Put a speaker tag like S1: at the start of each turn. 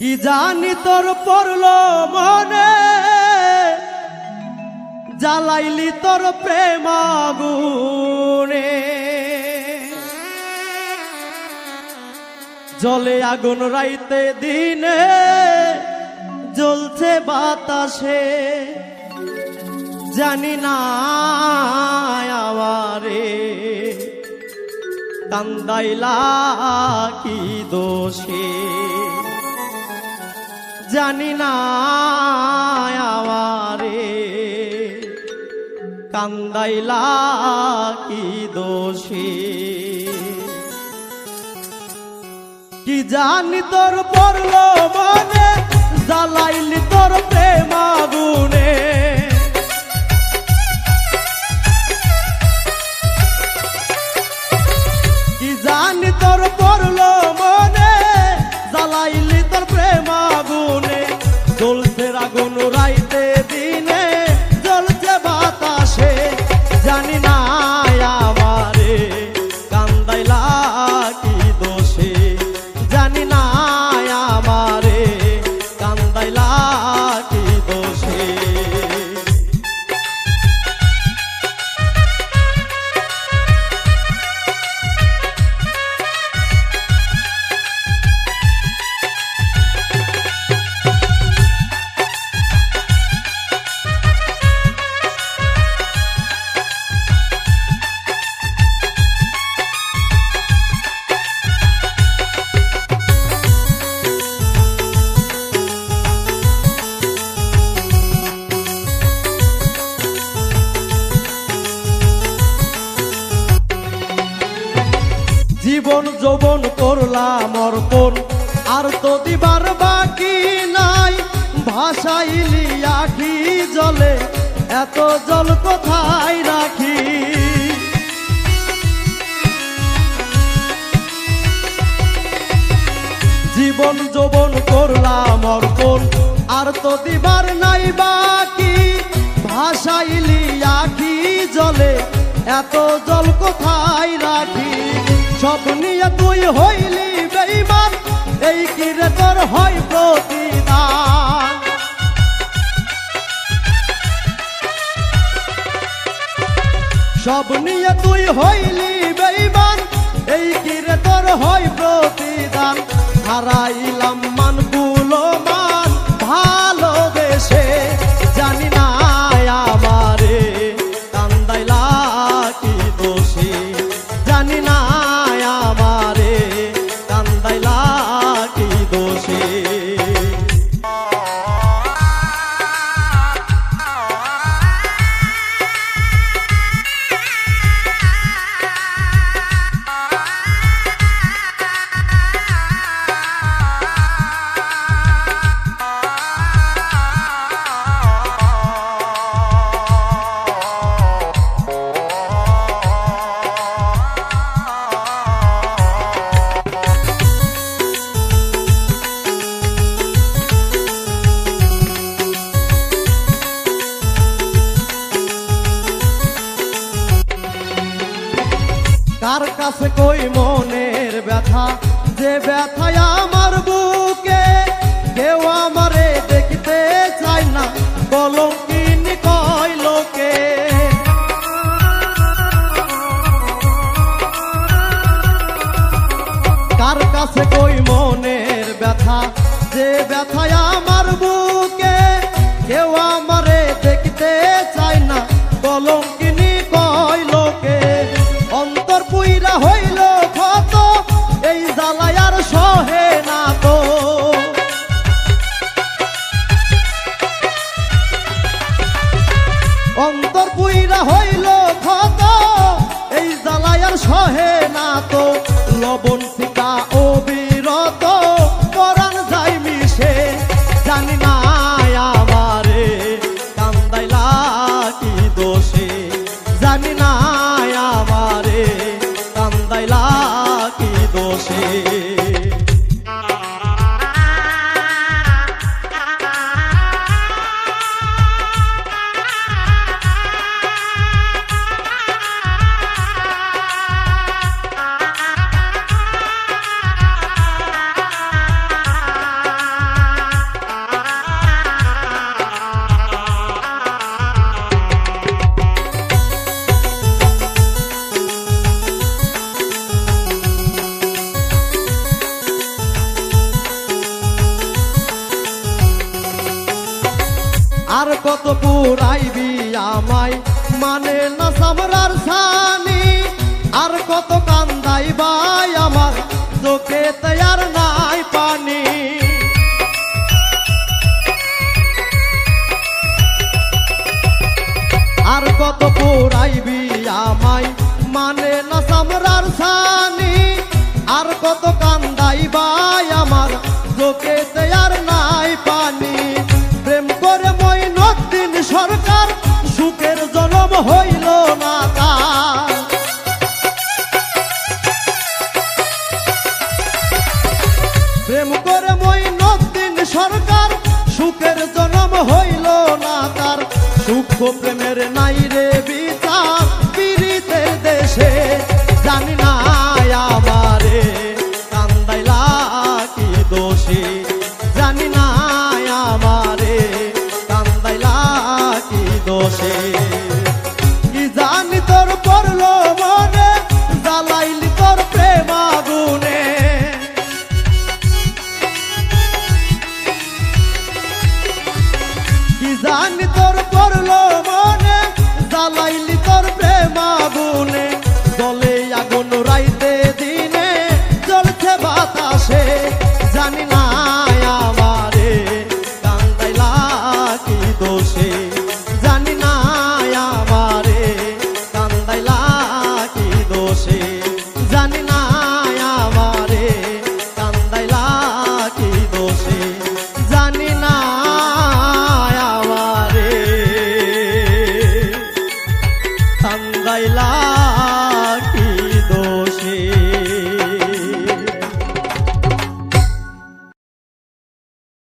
S1: কি জানি তোর পড়লো মনে, জ্বালাইলি তোর প্রেম আগুনে। জলে আগুন রাইতে দিনে, জ্বলছে বাতাসে, জানি না আমারে কান্দাইলা কি দোষে, জানি না আমারে কান্দাইলা কি দোষে। কি জানি তোর পড়লো মনে, জ্বালাইলি তোর প্রেম আগুনে। কি জানি তোর পড়লো মনে, জ্বালাইলি তোর প্রেম আগুনে। জ্বলছে আগুন রাইতে দিনে, জ্বলছে বাতাসে, জানি না আমারে কান্দাইলা কি দোষে, জানি না আমারে কান্দাইলা কি দোষে। জীবন যৌবন করলাম অর্পণ, আর তো দিবার বাকি নাই। ভাসাইলি আখি জলে, এত জল কোথায় রাখি। জীবন যৌবন করলাম অর্পণ, আর তো দিবার নাই বাকি। ভাসাইলি আখি জলে, এত জল কোথায় রাখি। সব নিয়ে তুই হইলি বেঈমান, এই কি রে তোর হয় প্রতিদান। সব নিয়ে তুই হইলি বেঈমান, এই কি রে তোর হয় প্রতিদান। হারাইলাম মানগুলো মান ভালোবেসে, জানি না আমারে কান্দাইলা কি দোষে, জানি না আমারে কান্দাইলা কি দোষে। কার কাছে কই মনের ব্যথা, যে ব্যথায় আমার বুকে। কেউ আমারে দেখতে চায় না, কলঙ্কিনী কয় লোকে। কার কাছে কই মনের ব্যথা, যে ব্যথায় আমার বুকে। কেউ আমারে দেখতে চায় না, কলঙ্কিনী কয় লোকে। অন্তর পুইরা হইল ক্ষত, এই জ্বালায় আর সহে না তো। অন্তর পুইরা হইল ক্ষত, এই জ্বালায় আর সহে না তো। লবণ ফিকা অবিরত পরাণ যায় মিশে, কত পুরাইবি আমায় মানে না সামরার সানি, আর কত কান্দাইবাই আমার চোখে তৈয়ার নাই পানি। আর কত পুরাইবি আমায় মানে না সামরার সানি, আর কত কান্দাইবাই আমার চোখে তৈয়ার নাই পানি। প্রেম করে মঈনুদ্দিন সরকার সুখের জনম হইল না তার। প্রেম করে মঈনুদ্দিন সরকার সুখের জনম হইল না তার। সুখ প্রেমের নাই রে বিচার পীড়িতের দেশে, জানি না আমারে কান্দাইলা কি দোষে, জানি না আমারে কান্দাইলা কি দোষে। কি জানি তোর পড়লো মনে জ্বালাইলি তোর প্রেম আগুনে, কি জানি তোর পড়লো মনে জ্বালাইলি তোর প্রেম আগুনে। জলে আগুন রাইতে দিনে জ্বলছে বাতাসে, জানি না আমারে কান্দাইলা কি দোষে, জানি না আমারে কান্দাইলা কি দোষে, জানি না আমারে কান্দাইলা কি দোষে, জানি না আমারে কান্দাইলা